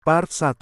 Part 1.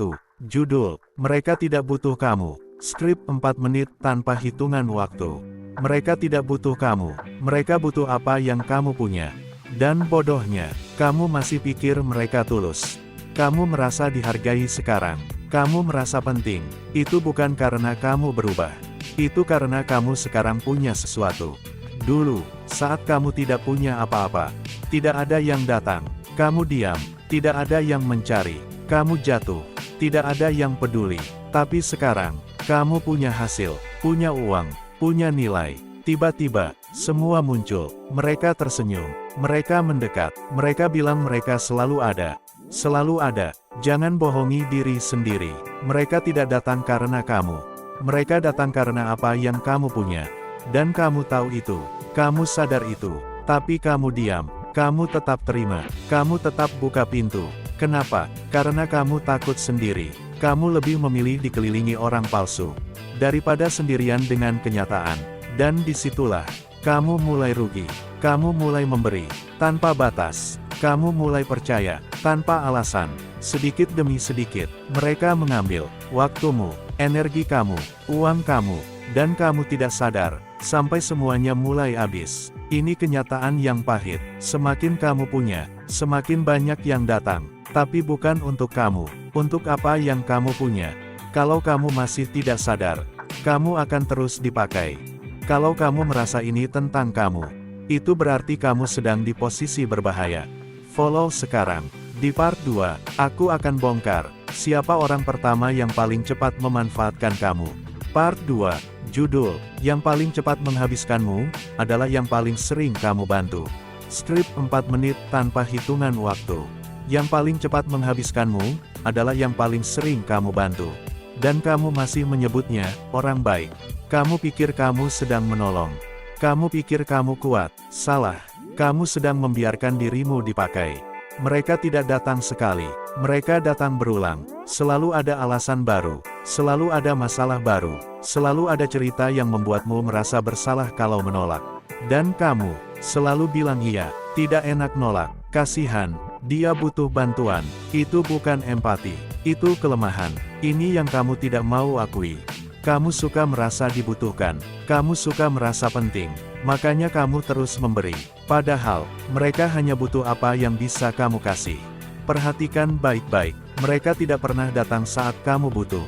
Judul, Mereka Tidak Butuh Kamu. Skrip 4 menit tanpa hitungan waktu. Mereka tidak butuh kamu, mereka butuh apa yang kamu punya. Dan bodohnya, kamu masih pikir mereka tulus. Kamu merasa dihargai sekarang. Kamu merasa penting. Itu bukan karena kamu berubah. Itu karena kamu sekarang punya sesuatu. Dulu, saat kamu tidak punya apa-apa, tidak ada yang datang. Kamu diam, tidak ada yang mencari. Kamu jatuh, tidak ada yang peduli. Tapi sekarang, kamu punya hasil, punya uang, punya nilai. Tiba-tiba, semua muncul. Mereka tersenyum. Mereka mendekat. Mereka bilang mereka selalu ada. Selalu ada. Jangan bohongi diri sendiri. Mereka tidak datang karena kamu. Mereka datang karena apa yang kamu punya. Dan kamu tahu itu. Kamu sadar itu. Tapi kamu diam. Kamu tetap terima. Kamu tetap buka pintu. Kenapa? Karena kamu takut sendiri. Kamu lebih memilih dikelilingi orang palsu daripada sendirian dengan kenyataan. Dan disitulah kamu mulai rugi. Kamu mulai memberi tanpa batas. Kamu mulai percaya tanpa alasan. Sedikit demi sedikit, mereka mengambil waktumu, energi kamu, uang kamu, dan kamu tidak sadar sampai semuanya mulai habis. Ini kenyataan yang pahit. Semakin kamu punya, semakin banyak yang datang. Tapi bukan untuk kamu, untuk apa yang kamu punya. Kalau kamu masih tidak sadar, kamu akan terus dipakai. Kalau kamu merasa ini tentang kamu, itu berarti kamu sedang di posisi berbahaya. Follow sekarang. Di part 2, aku akan bongkar, siapa orang pertama yang paling cepat memanfaatkan kamu. Part 2, judul, yang paling cepat menghabiskanmu, adalah yang paling sering kamu bantu. Skrip 4 menit tanpa hitungan waktu. Yang paling cepat menghabiskanmu, adalah yang paling sering kamu bantu. Dan kamu masih menyebutnya, orang baik. Kamu pikir kamu sedang menolong. Kamu pikir kamu kuat. Salah. Kamu sedang membiarkan dirimu dipakai. Mereka tidak datang sekali. Mereka datang berulang. Selalu ada alasan baru. Selalu ada masalah baru. Selalu ada cerita yang membuatmu merasa bersalah kalau menolak. Dan kamu selalu bilang iya. Tidak enak nolak. Kasihan. Dia butuh bantuan. Itu bukan empati. Itu kelemahan. Ini yang kamu tidak mau akui. Kamu suka merasa dibutuhkan. Kamu suka merasa penting. Makanya kamu terus memberi. Padahal, mereka hanya butuh apa yang bisa kamu kasih. Perhatikan baik-baik. Mereka tidak pernah datang saat kamu butuh.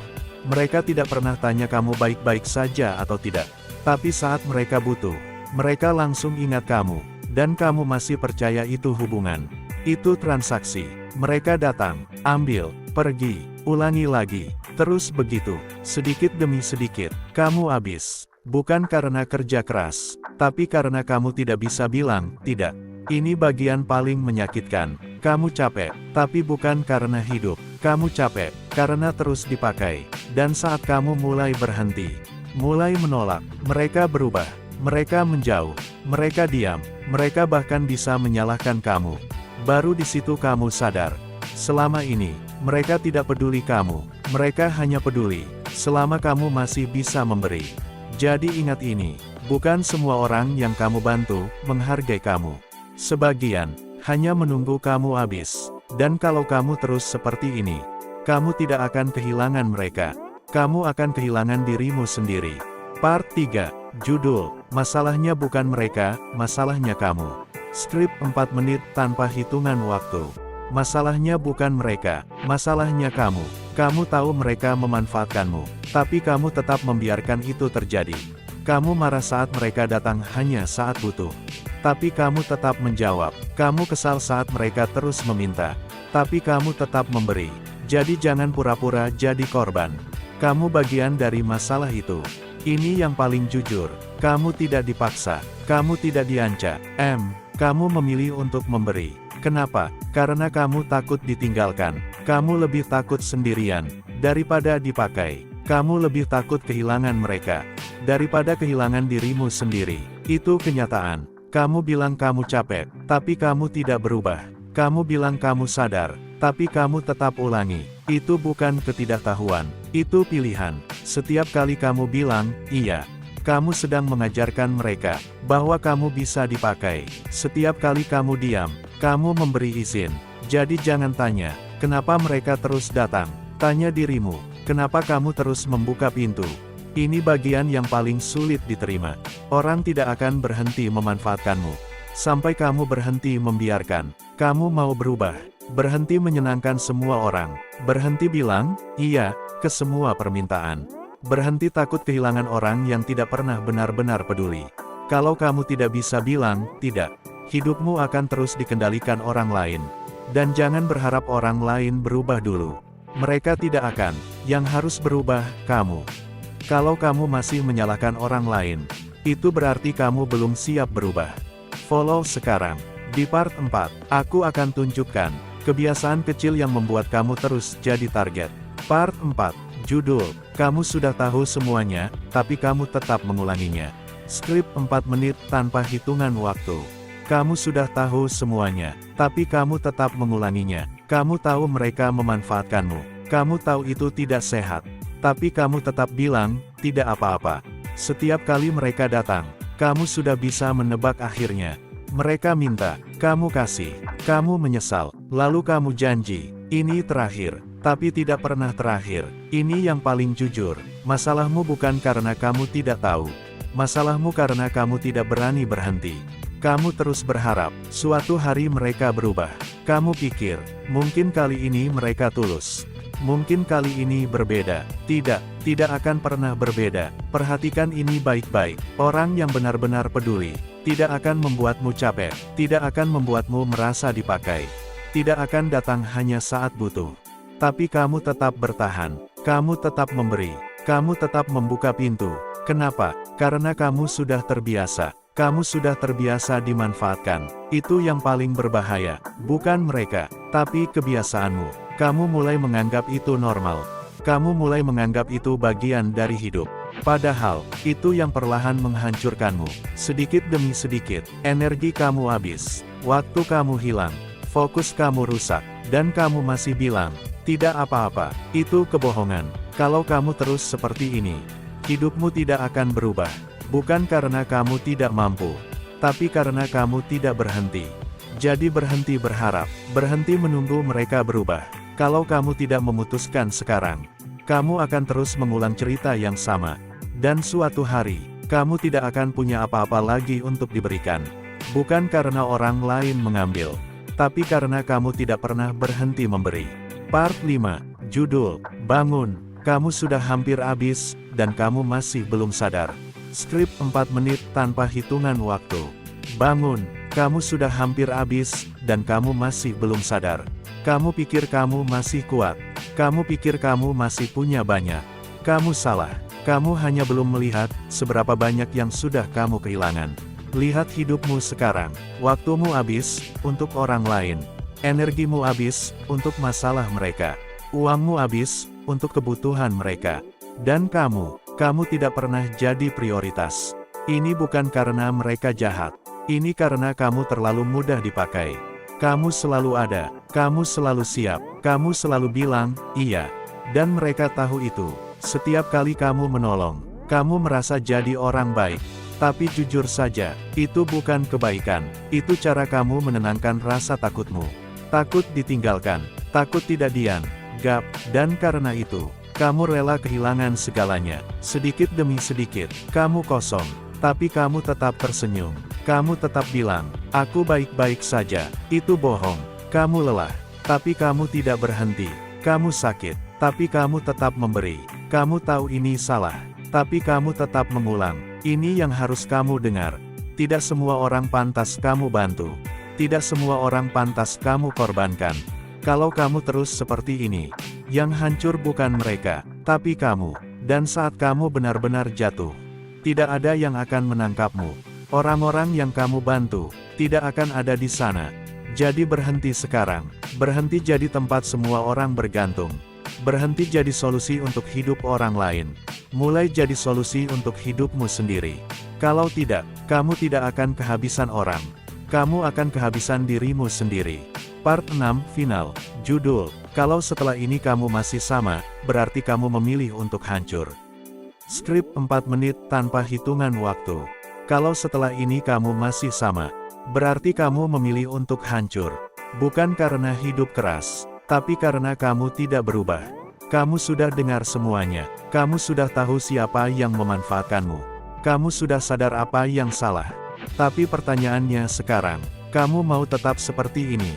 Mereka tidak pernah tanya kamu baik-baik saja atau tidak. Tapi saat mereka butuh, mereka langsung ingat kamu. Dan kamu masih percaya itu hubungan. Itu transaksi. Mereka datang, ambil, pergi, ulangi lagi. Terus begitu, sedikit demi sedikit, kamu habis. Bukan karena kerja keras, tapi karena kamu tidak bisa bilang, tidak. Ini bagian paling menyakitkan. Kamu capek, tapi bukan karena hidup. Kamu capek, karena terus dipakai. Dan saat kamu mulai berhenti, mulai menolak, mereka berubah. Mereka menjauh, mereka diam, mereka bahkan bisa menyalahkan kamu. Baru di situ kamu sadar. Selama ini, mereka tidak peduli kamu. Mereka hanya peduli selama kamu masih bisa memberi. Jadi ingat ini, bukan semua orang yang kamu bantu menghargai kamu. Sebagian hanya menunggu kamu habis. Dan kalau kamu terus seperti ini, kamu tidak akan kehilangan mereka. Kamu akan kehilangan dirimu sendiri. Part 3, judul, masalahnya bukan mereka, masalahnya kamu. Skrip 4 menit tanpa hitungan waktu. Masalahnya bukan mereka, masalahnya kamu. Kamu tahu mereka memanfaatkanmu, tapi kamu tetap membiarkan itu terjadi. Kamu marah saat mereka datang hanya saat butuh. Tapi kamu tetap menjawab. Kamu kesal saat mereka terus meminta. Tapi kamu tetap memberi. Jadi jangan pura-pura jadi korban. Kamu bagian dari masalah itu. Ini yang paling jujur. Kamu tidak dipaksa. Kamu tidak diancam. Kamu memilih untuk memberi. Kenapa? Karena kamu takut ditinggalkan. Kamu lebih takut sendirian daripada dipakai. Kamu lebih takut kehilangan mereka daripada kehilangan dirimu sendiri. Itu kenyataan. Kamu bilang kamu capek, tapi kamu tidak berubah. Kamu bilang kamu sadar, tapi kamu tetap ulangi. Itu bukan ketidaktahuan. Itu pilihan. Setiap kali kamu bilang, iya, kamu sedang mengajarkan mereka bahwa kamu bisa dipakai. Setiap kali kamu diam, kamu memberi izin. Jadi jangan tanya, Kenapa mereka terus datang? Tanya dirimu, kenapa kamu terus membuka pintu? Ini bagian yang paling sulit diterima. Orang tidak akan berhenti memanfaatkanmu. Sampai kamu berhenti membiarkan. Kamu mau berubah. Berhenti menyenangkan semua orang. Berhenti bilang, iya, ke semua permintaan. Berhenti takut kehilangan orang yang tidak pernah benar-benar peduli. Kalau kamu tidak bisa bilang, tidak, hidupmu akan terus dikendalikan orang lain. Dan jangan berharap orang lain berubah dulu. Mereka tidak akan. Yang harus berubah, kamu. Kalau kamu masih menyalahkan orang lain, itu berarti kamu belum siap berubah. Follow sekarang. Di part 4, aku akan tunjukkan kebiasaan kecil yang membuat kamu terus jadi target. Part 4, judul, kamu sudah tahu semuanya, tapi kamu tetap mengulanginya. Skrip 4 menit tanpa hitungan waktu. Kamu sudah tahu semuanya, tapi kamu tetap mengulanginya. Kamu tahu mereka memanfaatkanmu. Kamu tahu itu tidak sehat. Tapi kamu tetap bilang, tidak apa-apa. Setiap kali mereka datang, kamu sudah bisa menebak akhirnya. Mereka minta, kamu kasih, kamu menyesal, lalu kamu janji, ini terakhir, tapi tidak pernah terakhir. Ini yang paling jujur. Masalahmu bukan karena kamu tidak tahu. Masalahmu karena kamu tidak berani berhenti. Kamu terus berharap, suatu hari mereka berubah. Kamu pikir, mungkin kali ini mereka tulus. Mungkin kali ini berbeda. Tidak akan pernah berbeda. Perhatikan ini baik-baik. Orang yang benar-benar peduli, tidak akan membuatmu capek, tidak akan membuatmu merasa dipakai. Tidak akan datang hanya saat butuh. Tapi kamu tetap bertahan. Kamu tetap memberi. Kamu tetap membuka pintu. Kenapa? Karena kamu sudah terbiasa. Kamu sudah terbiasa dimanfaatkan. Itu yang paling berbahaya. Bukan mereka, tapi kebiasaanmu. Kamu mulai menganggap itu normal. Kamu mulai menganggap itu bagian dari hidup. Padahal, itu yang perlahan menghancurkanmu. Sedikit demi sedikit, energi kamu habis. Waktu kamu hilang. Fokus kamu rusak. Dan kamu masih bilang, tidak apa-apa. Itu kebohongan. Kalau kamu terus seperti ini, hidupmu tidak akan berubah. Bukan karena kamu tidak mampu, tapi karena kamu tidak berhenti. Jadi berhenti berharap, berhenti menunggu mereka berubah. Kalau kamu tidak memutuskan sekarang, kamu akan terus mengulang cerita yang sama. Dan suatu hari, kamu tidak akan punya apa-apa lagi untuk diberikan. Bukan karena orang lain mengambil, tapi karena kamu tidak pernah berhenti memberi. Part 5, judul, bangun, kamu sudah hampir habis, dan kamu masih belum sadar. Skrip 4 menit tanpa hitungan waktu. Bangun, kamu sudah hampir habis, dan kamu masih belum sadar. Kamu pikir kamu masih kuat. Kamu pikir kamu masih punya banyak. Kamu salah. Kamu hanya belum melihat seberapa banyak yang sudah kamu kehilangan. Lihat hidupmu sekarang. Waktumu habis untuk orang lain. Energimu habis untuk masalah mereka. Uangmu habis untuk kebutuhan mereka. Dan kamu tidak pernah jadi prioritas. Ini bukan karena mereka jahat. Ini karena kamu terlalu mudah dipakai. Kamu selalu ada, kamu selalu siap, kamu selalu bilang, iya. Dan mereka tahu itu. Setiap kali kamu menolong, kamu merasa jadi orang baik. Tapi jujur saja, itu bukan kebaikan. Itu cara kamu menenangkan rasa takutmu. Takut ditinggalkan, takut tidak dianggap, dan karena itu, kamu rela kehilangan segalanya. Sedikit demi sedikit, kamu kosong. Tapi kamu tetap tersenyum. Kamu tetap bilang, aku baik-baik saja. Itu bohong. Kamu lelah. Tapi kamu tidak berhenti. Kamu sakit. Tapi kamu tetap memberi. Kamu tahu ini salah. Tapi kamu tetap mengulang. Ini yang harus kamu dengar. Tidak semua orang pantas kamu bantu. Tidak semua orang pantas kamu korbankan. Kalau kamu terus seperti ini, yang hancur bukan mereka, tapi kamu. Dan saat kamu benar-benar jatuh, tidak ada yang akan menangkapmu. Orang-orang yang kamu bantu, tidak akan ada di sana. Jadi berhenti sekarang. Berhenti jadi tempat semua orang bergantung. Berhenti jadi solusi untuk hidup orang lain. Mulai jadi solusi untuk hidupmu sendiri. Kalau tidak, kamu tidak akan kehabisan orang. Kamu akan kehabisan dirimu sendiri. Part 6, final. Judul, kalau setelah ini kamu masih sama, berarti kamu memilih untuk hancur. Skrip 4 menit tanpa hitungan waktu. Kalau setelah ini kamu masih sama, berarti kamu memilih untuk hancur. Bukan karena hidup keras, Tapi karena kamu tidak berubah, kamu sudah dengar semuanya, kamu sudah tahu siapa yang memanfaatkanmu, kamu sudah sadar apa yang salah. Tapi pertanyaannya sekarang, kamu mau tetap seperti ini?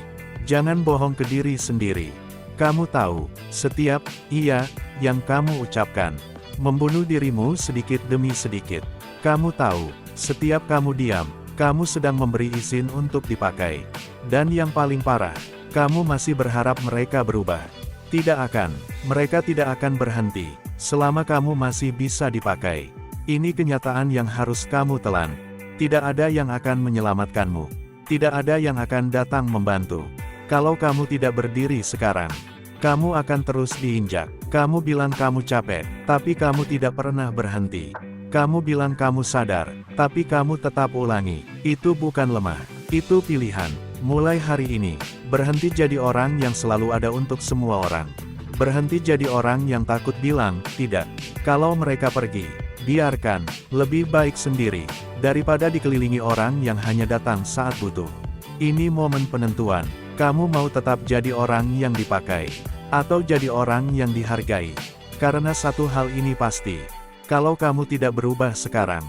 Jangan bohong ke diri sendiri. Kamu tahu, setiap "iya" yang kamu ucapkan, membunuh dirimu sedikit demi sedikit. Kamu tahu, setiap kamu diam, kamu sedang memberi izin untuk dipakai. Dan yang paling parah, kamu masih berharap mereka berubah. Tidak akan, mereka tidak akan berhenti, selama kamu masih bisa dipakai. Ini kenyataan yang harus kamu telan. Tidak ada yang akan menyelamatkanmu. Tidak ada yang akan datang membantu. Kalau kamu tidak berdiri sekarang, kamu akan terus diinjak. Kamu bilang kamu capek, tapi kamu tidak pernah berhenti. Kamu bilang kamu sadar, tapi kamu tetap ulangi. Itu bukan lemah, itu pilihan. Mulai hari ini, berhenti jadi orang yang selalu ada untuk semua orang. Berhenti jadi orang yang takut bilang tidak. Kalau mereka pergi, biarkan, lebih baik sendiri, daripada dikelilingi orang yang hanya datang saat butuh. Ini momen penentuan, kamu mau tetap jadi orang yang dipakai, atau jadi orang yang dihargai. Karena satu hal ini pasti, kalau kamu tidak berubah sekarang,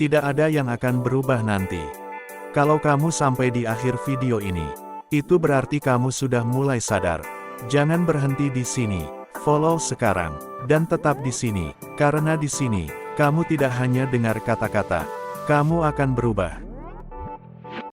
tidak ada yang akan berubah nanti. Kalau kamu sampai di akhir video ini, itu berarti kamu sudah mulai sadar. Jangan berhenti di sini, follow sekarang, dan tetap di sini, karena di sini, kamu tidak hanya dengar kata-kata, kamu akan berubah.